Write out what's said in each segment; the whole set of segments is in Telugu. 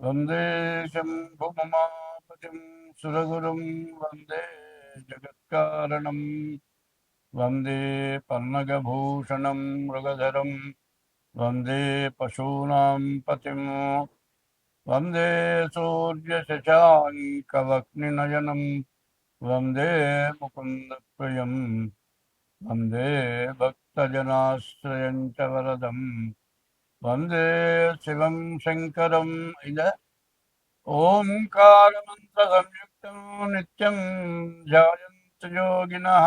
వందే శంభుమమాపతిం సురగురుం వందే జగత్కారణం వందే పన్నగభూషణం మృగధరం వందే పశూనాం పతిం వందే సూర్యశశాంకవక్నినయనం వందే ముకుందప్రియం వందే భక్తజనాశ్రయం చ వరదం వందే శివం శంకరం ఇద ఓంకారమంత్రసంయుక్తం నిత్యం ధ్యాయంతి యోగినః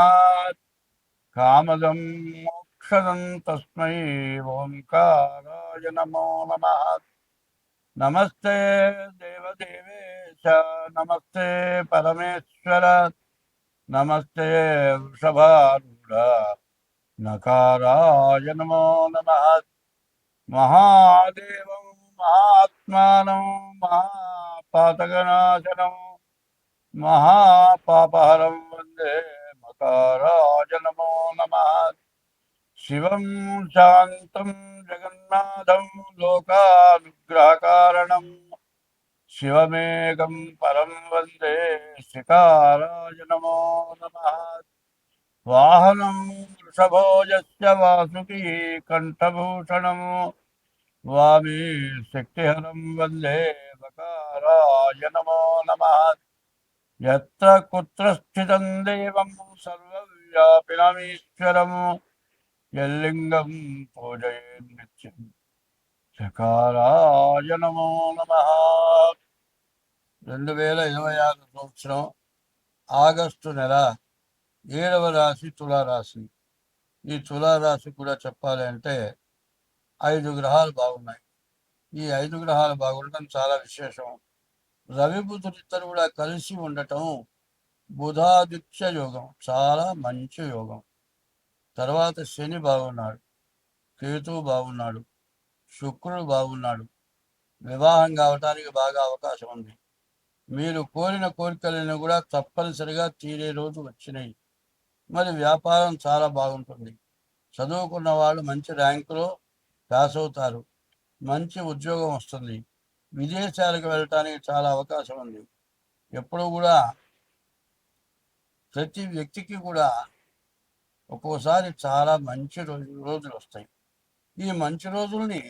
కామదం మోక్షదం తస్మై ఓంకారాయ నమో నమః. నమస్తే దేవదేవేశ, నమస్తే పరమేశ్వర, నమస్తే వృషభారూఢ నకారాయ నమో నమః. మహాదేవం మహాత్మానం మహాపాతకనాశనం మహాపాపహరం వందే మకారాయ నమో నమః. శివం శాంతం జగన్నాథం లోకానుగ్రహకారణం శివమేకం పరం వందే శ్రీకారాయ నమో నమః. వాహనం వృషభోజస్య వాసుకీ కంఠభూషణం వామి శక్తిహరం వందే వకారాయ నమో నమః. యత్ర కుత్ర స్థితం దేవం సర్వవ్యాపినమీశ్వరం యల్లింగం పూజయేన్ నిత్యం చకారాయ నమో నమః. 2026 సంవత్సరం ఆగస్టు నెల 7వ రాశి తులారాశి. ఈ తులారాశి కూడా చెప్పాలి అంటే 5 గ్రహాలు బాగున్నాయి. ఈ 5 గ్రహాలు బాగుండటం చాలా విశేషం. రవి బుధులిద్దరు కూడా కలిసి ఉండటం బుధాదిత్య యోగం, చాలా మంచి యోగం. తర్వాత శని బాగున్నాడు, కేతువు బాగున్నాడు, శుక్రుడు బాగున్నాడు. వివాహం కావటానికి బాగా అవకాశం ఉంది. మీరు కోరిన కోరికలను కూడా తప్పనిసరిగా తీరే రోజు వచ్చినాయి. మరి వ్యాపారం చాలా బాగుంటుంది. చదువుకున్న వాళ్ళు మంచి ర్యాంకులో పాస్ అవుతారు. మంచి ఉద్యోగం వస్తుంది. విదేశాలకు వెళ్ళటానికి చాలా అవకాశం ఉంది. ఎప్పుడు కూడా ప్రతి వ్యక్తికి కూడా ఒక్కోసారి చాలా మంచి రోజులు వస్తాయి. ఈ మంచి రోజుల్ని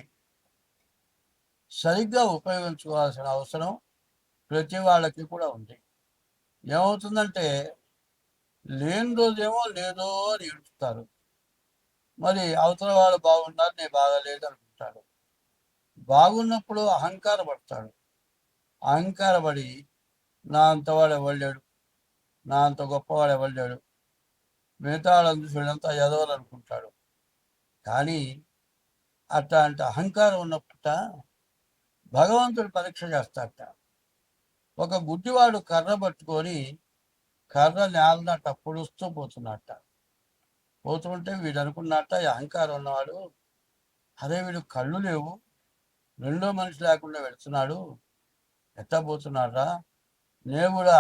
సరిగ్గా ఉపయోగించుకోవాల్సిన అవసరం ప్రతి వాళ్ళకి కూడా ఉంది. ఏమవుతుందంటే లేని రోజేమో లేదో అని ఏడుస్తారు. మరి అవతల వాళ్ళు బాగున్నారు, నేను బాగాలేదు అనుకుంటాడు. బాగున్నప్పుడు అహంకారపడతాడు. అహంకారపడి నా అంతవాడు ఎవళ్ళాడు, నా అంత గొప్పవాడు ఎవళ్ళాడు, మిగతా వాళ్ళందరూ వీళ్ళంతా ఎదవలు అనుకుంటాడు. కానీ అట్లాంటి అహంకారం ఉన్నప్పుట భగవంతుడు పరీక్ష చేస్తాడట. ఒక గుడ్డివాడు కర్ర పట్టుకొని కర్ర నేలనట్ట పొడుస్తూ పోతున్నట్ట. పోతుంటే వీడు అనుకున్నట్ట, ఈ అహంకారం ఉన్నవాడు, అదే వీడు కళ్ళు లేవు, రెండో మనిషి లేకుండా వెళుతున్నాడు, ఎట్టా పోతున్నారా, నేను కూడా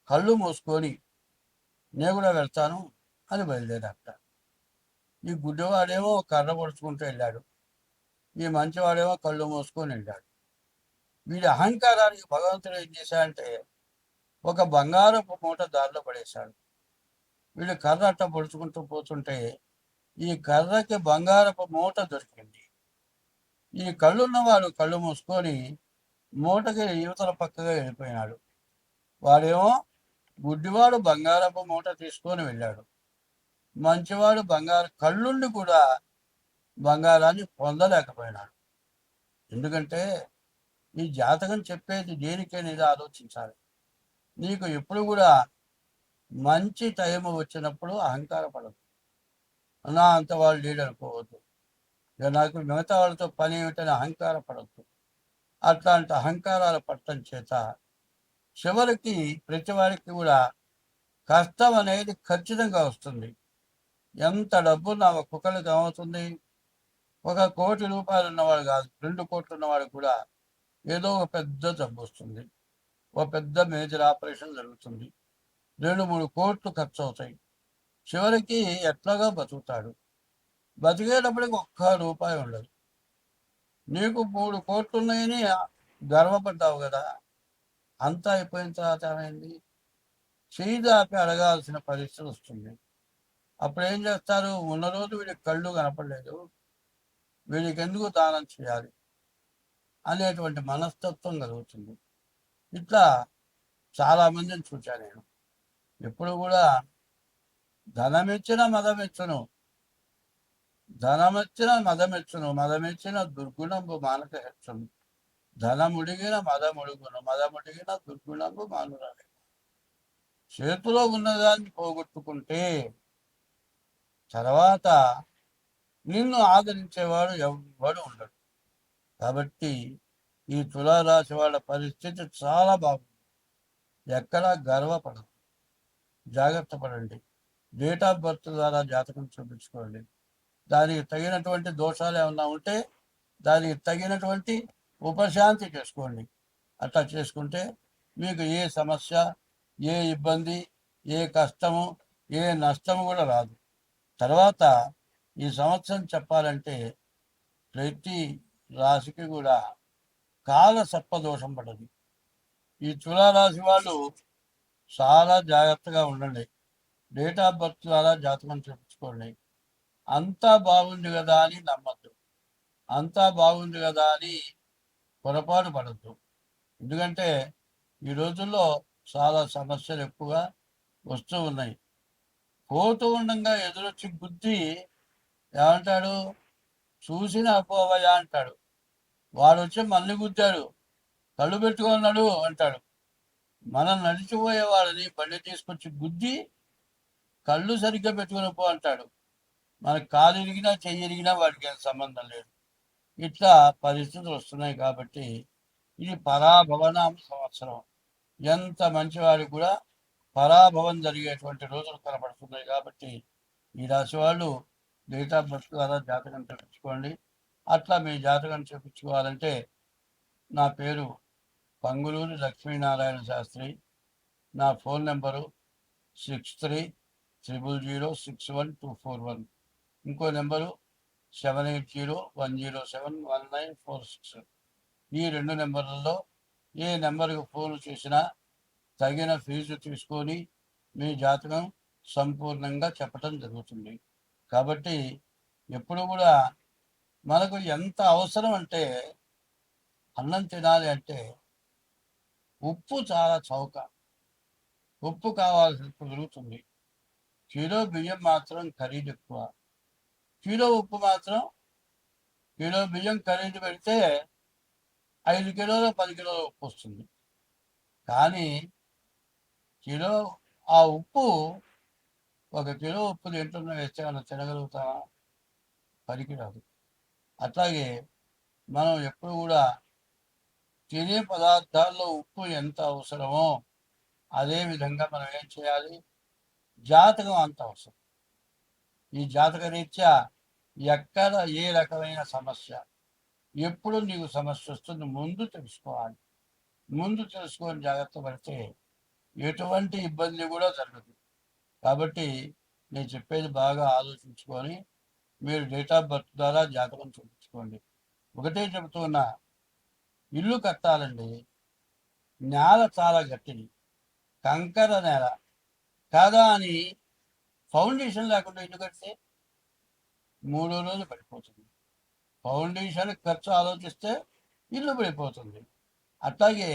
కళ్ళు మూసుకొని నేను కూడా వెళ్తాను అని బయలుదేరట. ఈ గుడ్డివాడేమో కర్ర పొడుచుకుంటూ వెళ్ళాడు, ఈ మంచివాడేమో కళ్ళు మూసుకొని వెళ్ళాడు. వీడి అహంకారానికి భగవంతుడు ఏం చేశాడంటే ఒక బంగారపు మూట దారిలో పడేశాడు. వీడు కర్ర అట్ట పొడుచుకుంటూ పోతుంటే ఈ కర్రకి బంగారపు మూట దొరికింది. ఈ కళ్ళున్నవాడు కళ్ళు మూసుకొని మూటకి యువతల పక్కగా వెళ్ళిపోయినాడు. వాడేమో గుడ్డివాడు బంగారపు మూట తీసుకొని వెళ్ళాడు. మంచివాడు కళ్ళుండి కూడా బంగారాన్ని పొందలేకపోయినాడు. ఎందుకంటే ఈ జాతకం చెప్పేది దేనికనేది ఆలోచించాలి. నీకు ఎప్పుడు కూడా మంచి టైం వచ్చినప్పుడు అహంకారపడదు. నా అంత వాళ్ళు లేడు అనుకోవద్దు. ఇక నాకు మిగతా వాళ్ళతో పని ఏమిటని అహంకారపడద్దు. అట్లాంటి అహంకారాలు పట్టడం చేత చివరికి ప్రతి వారికి కూడా కష్టం అనేది ఖచ్చితంగా వస్తుంది. ఎంత డబ్బు నా ఒక్కొక్కరికి ఏమవుతుంది, 1 కోటి రూపాయలు ఉన్నవాడు కాదు, 2 కోట్లు ఉన్నవాడు కూడా ఏదో ఒక పెద్ద జబ్బు వస్తుంది, ఒక పెద్ద మేజర్ ఆపరేషన్ జరుగుతుంది, 2-3 కోట్లు ఖర్చు అవుతాయి. చివరికి ఎట్లాగా బతుకుతాడు. బతికేటప్పటికి 1 రూపాయి ఉండదు. నీకు 3 కోట్లు ఉన్నాయని గర్వపడ్డావు కదా, అంతా అయిపోయిన తర్వాత ఏమైంది? చేయి దాపి అడగాల్సిన పరిస్థితి వస్తుంది. అప్పుడు ఏం చేస్తారు? ఉన్న రోజు వీడికి కళ్ళు కనపడలేదు, వీడికి ఎందుకు దానం చేయాలి అనేటువంటి మనస్తత్వం కలుగుతుంది. ఇట్లా చాలామందిని చూశాను నేను. ఎప్పుడు కూడా ధనమిచ్చిన మదమెచ్చును, ధనమిచ్చిన మదమెచ్చును, మదమెచ్చిన దుర్గుణంబు మానక హెచ్చును, ధనముడిగిన మదముడుగును, మదముడిగిన దుర్గుణంబు మానురాలి. చేతిలో ఉన్నదాన్ని పోగొట్టుకుంటే తర్వాత నిన్ను ఆదరించేవాడు ఎవ్వడు ఉండడు. కాబట్టి ఈ తులారాశి వాళ్ళ పరిస్థితి చాలా బాగుంది. ఎక్కడా గర్వపడదు, జాగ్రత్త పడండి. డేట్ ఆఫ్ బర్త్ ద్వారా జాతకం చూపించుకోండి. దానికి తగినటువంటి దోషాలు ఏమన్నా ఉంటే దానికి తగినటువంటి ఉపశాంతి చేసుకోండి. అట్లా చేసుకుంటే మీకు ఏ సమస్య, ఏ ఇబ్బంది, ఏ కష్టము, ఏ నష్టము కూడా రాదు. తర్వాత ఈ సంవత్సరం చెప్పాలంటే ప్రతి రాశికి కూడా కాల సర్పదోషం పడదు. ఈ తులారాశి వాళ్ళు చాలా జాగ్రత్తగా ఉండండి. డేట్ ఆఫ్ బర్త్ ద్వారా జాతకం చూపించుకోండి. అంతా బాగుంది కదా అని నమ్మద్దు, అంతా బాగుంది కదా అని పొరపాటు పడద్దు. ఎందుకంటే ఈ రోజుల్లో చాలా సమస్యలు ఎక్కువగా వస్తూ ఉన్నాయి. పోతూ ఉండగా ఎదురొచ్చి గుద్ది ఏమంటాడు? చూసిన అపోవయా అంటాడు. వాడు వచ్చి మళ్ళీ గుద్దాడు, కళ్ళు పెట్టుకున్నాడు అంటాడు. మనం నడిచిపోయే వాళ్ళని బండి తీసుకొచ్చి గుద్ది కళ్ళు సరిగ్గా పెట్టుకుని పో అంటాడు. మనకు కాలు ఇరిగినా చెయ్యి ఇరిగినా వాడికి ఏం సంబంధం లేదు. ఇట్లా పరిస్థితులు వస్తున్నాయి. కాబట్టి ఇది పరాభవనామ సంవత్సరం. ఎంత మంచివాడికి కూడా పరాభవం జరిగేటువంటి రోజులు కనబడుతున్నాయి. కాబట్టి ఈ రాశి వాళ్ళు డేట్ ఆఫ్ బర్త్ ద్వారా జాతకం చూపించుకోండి. అట్లా మీ జాతకం చూపించుకోవాలంటే నా పేరు పంగులూరి లక్ష్మీనారాయణ శాస్త్రి. నా ఫోన్ నెంబరు 6300061241. ఇంకో నెంబరు 7801071946. ఈ 2 నెంబర్లలో ఏ నెంబర్కి ఫోన్ చేసినా తగిన ఫీజు తీసుకొని మీ జాతకం సంపూర్ణంగా చెప్పటం జరుగుతుంది. కాబట్టి ఎప్పుడు కూడా మనకు ఎంత అవసరం అంటే, అన్నం తినాలి అంటే ఉప్పు చాలా చౌక, ఉప్పు కావాల్సి కుదురుతుంది. కిలో బియ్యం మాత్రం ఖరీదు ఎక్కువ, కిలో ఉప్పు మాత్రం, కిలో బియ్యం ఖరీదు పెడితే 5 కిలోలు 10 కిలోల ఉప్పు వస్తుంది. కానీ కిలో ఆ ఉప్పు, 1 కిలో ఉప్పు తింటున్న వేస్తే మనం తినగలుగుతామా? పనికిరాదు. అట్లాగే మనం ఎప్పుడు కూడా తినే పదార్థాల్లో ఉప్పు ఎంత అవసరమో అదే విధంగా మనం ఏం చేయాలి? జాతకం అంత అవసరం. ఈ జాతక రీత్యా ఎక్కడ ఏ రకమైన సమస్య, ఎప్పుడు నీకు సమస్య వస్తుంది ముందు తెలుసుకోవాలి. ముందు తెలుసుకొని జాగ్రత్త పడితే ఎటువంటి ఇబ్బంది కూడా జరగదు. కాబట్టి నేను చెప్పేది బాగా ఆలోచించుకొని మీరు డేట్ ఆఫ్ బర్త్ ద్వారా జాతకం చూపించుకోండి. ఒకటే చెబుతున్నా, ఇల్లు కట్టాలండి, నేల చాలా గట్టిది, కంకర నేల కాదా అని ఫౌండేషన్ లేకుండా ఇల్లు కడితే 3 రోజులు పడిపోతుంది. ఫౌండేషన్ ఖర్చు ఆలోచిస్తే ఇల్లు పడిపోతుంది. అట్లాగే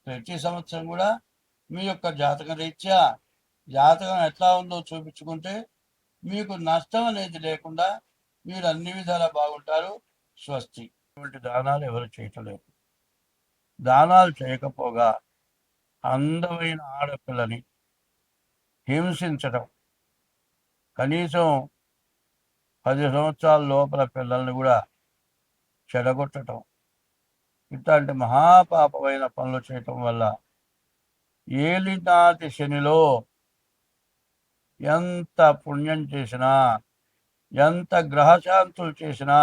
ప్రతి సంవత్సరం కూడా మీ యొక్క జాతక రీత్యా జాతకం ఎట్లా ఉందో చూపించుకుంటే మీకు నష్టం అనేది లేకుండా మీరు అన్ని విధాలా బాగుంటారు. స్వస్తి. ఇటువంటి దానాలు ఎవరు చేయటలేదు. దానాలు చేయకపోగా అందమైన ఆడపిల్లని హింసించడం, కనీసం 10 సంవత్సరాల లోపల పిల్లల్ని కూడా చెడగొట్టడం, ఇట్లాంటి మహాపాపమైన పనులు చేయటం వల్ల ఏలినాటి శనిలో ఎంత పుణ్యం చేసినా, ఎంత గ్రహశాంతులు చేసినా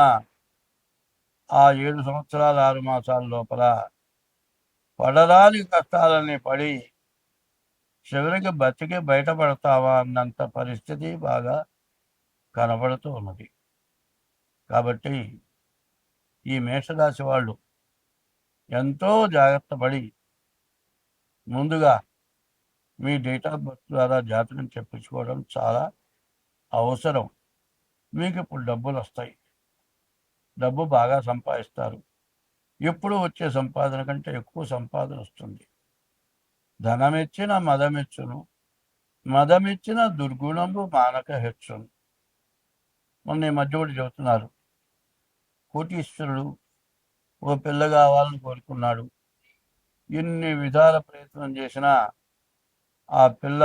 ఆ 7 సంవత్సరాల 6 మాసాల లోపల పడరాని కష్టాలని పడి చివరికి బతికి బయటపడతావా అన్నంత పరిస్థితి బాగా కనబడుతూ ఉన్నది. కాబట్టి ఈ మేషరాశి వాళ్ళు ఎంతో జాగ్రత్త పడి ముందుగా మీ డేట్ ఆఫ్ బర్త్ ద్వారా జాతకం చెప్పించుకోవడం చాలా అవసరం. మీకు ఇప్పుడు డబ్బులు వస్తాయి, డబ్బు బాగా సంపాదిస్తారు. ఎప్పుడు వచ్చే సంపాదన కంటే ఎక్కువ సంపాదన వస్తుంది. ధనమిచ్చిన మదమిచ్చును, మదమిచ్చిన దుర్గుణము మానక హెచ్చును. మొన్న ఈ మధ్య ఒకటి చెబుతున్నారు, కోటీశ్వరుడు ఓ పిల్ల కావాలని కోరుకున్నాడు. ఎన్ని విధాల ప్రయత్నం చేసినా ఆ పిల్ల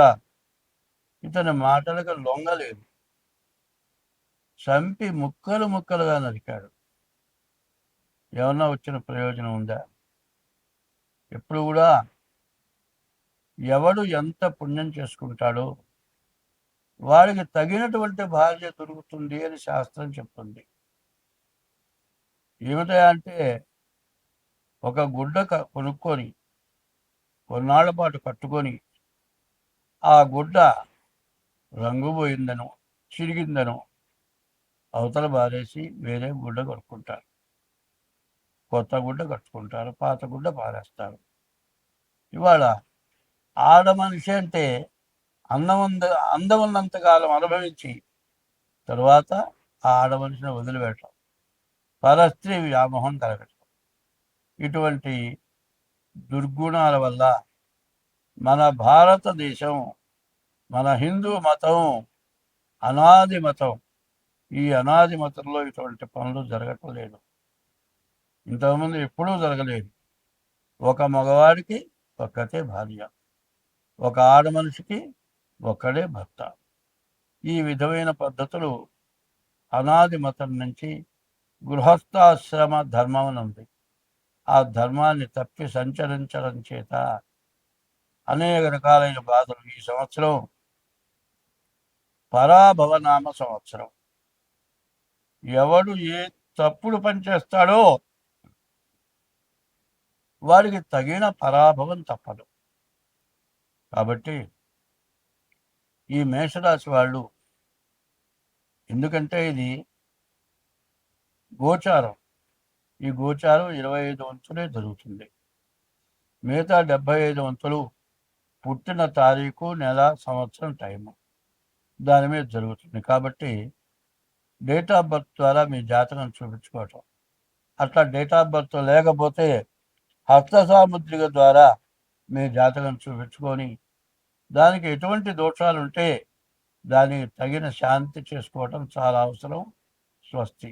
ఇతని మాటలకు లొంగలేదు. చంపి ముక్కలు ముక్కలుగా నరికాడు. ఏమన్నా వచ్చిన ప్రయోజనం ఉందా? ఎప్పుడు కూడా ఎవడు ఎంత పుణ్యం చేసుకుంటాడో వాడికి తగినటువంటి భార్య దొరుకుతుంది అని శాస్త్రం చెప్తుంది. ఏమిటా అంటే, ఒక గుడ్డ కొనుక్కొని కొన్నాళ్ల పాటు కట్టుకొని ఆ గుడ్డ రంగు పోయిందనో చిరిగిందనో అవతల బారేసి వేరే గుడ్డ కొనుక్కుంటారు. కొత్త గుడ్డ కట్టుకుంటారు, పాత గుడ్డ పారేస్తారు. ఇవాళ ఆడ మనిషి అంటే అందం ఉన్నంతకాలం అనుభవించి తరువాత ఆ ఆడ మనిషిని వదిలిపెట్టడం, పరస్త్రీ వ్యామోహం కలగటం, ఇటువంటి దుర్గుణాల వల్ల మన భారతదేశం, మన హిందూ మతం అనాది మతం. ఈ అనాది మతంలో ఇటువంటి పనులు జరగటం లేదు. ఇంతకుముందు ఎప్పుడూ జరగలేదు. ఒక మగవాడికి ఒక్కతే భార్య, ఒక ఆడ మనిషికి ఒక్కడే భర్త. ఈ విధమైన పద్ధతులు అనాది మతం నుంచి గృహస్థాశ్రమ ధర్మం ఉంది. ఆ ధర్మాన్ని తప్పి సంచరించడం చేత అనేక రకాలైన బాధలు. ఈ సంవత్సరం పరాభవనామ సంవత్సరం. ఎవడు ఏ తప్పుడు పని చేస్తాడో వాడికి తగిన పరాభవం తప్పదు. కాబట్టి ఈ మేషరాశి వాళ్ళు, ఎందుకంటే ఇది గోచారం, ఈ గోచారం 25 వంతులే జరుగుతుంది. మిగతా 75 వంతులు పుట్టిన తారీఖు, నెల, సంవత్సరం, టైము దాని మీద జరుగుతుంది. కాబట్టి డేట్ ఆఫ్ బర్త్ ద్వారా మీ జాతకం చూపించుకోవటం. అట్లా డేట్ ఆఫ్ బర్త్ లేకపోతే హస్త సాముద్రిక ద్వారా మీ జాతకం చూపించుకొని దానికి ఎటువంటి దోషాలు ఉంటే దానికి తగిన శాంతి చేసుకోవటం చాలా అవసరం. స్వస్తి.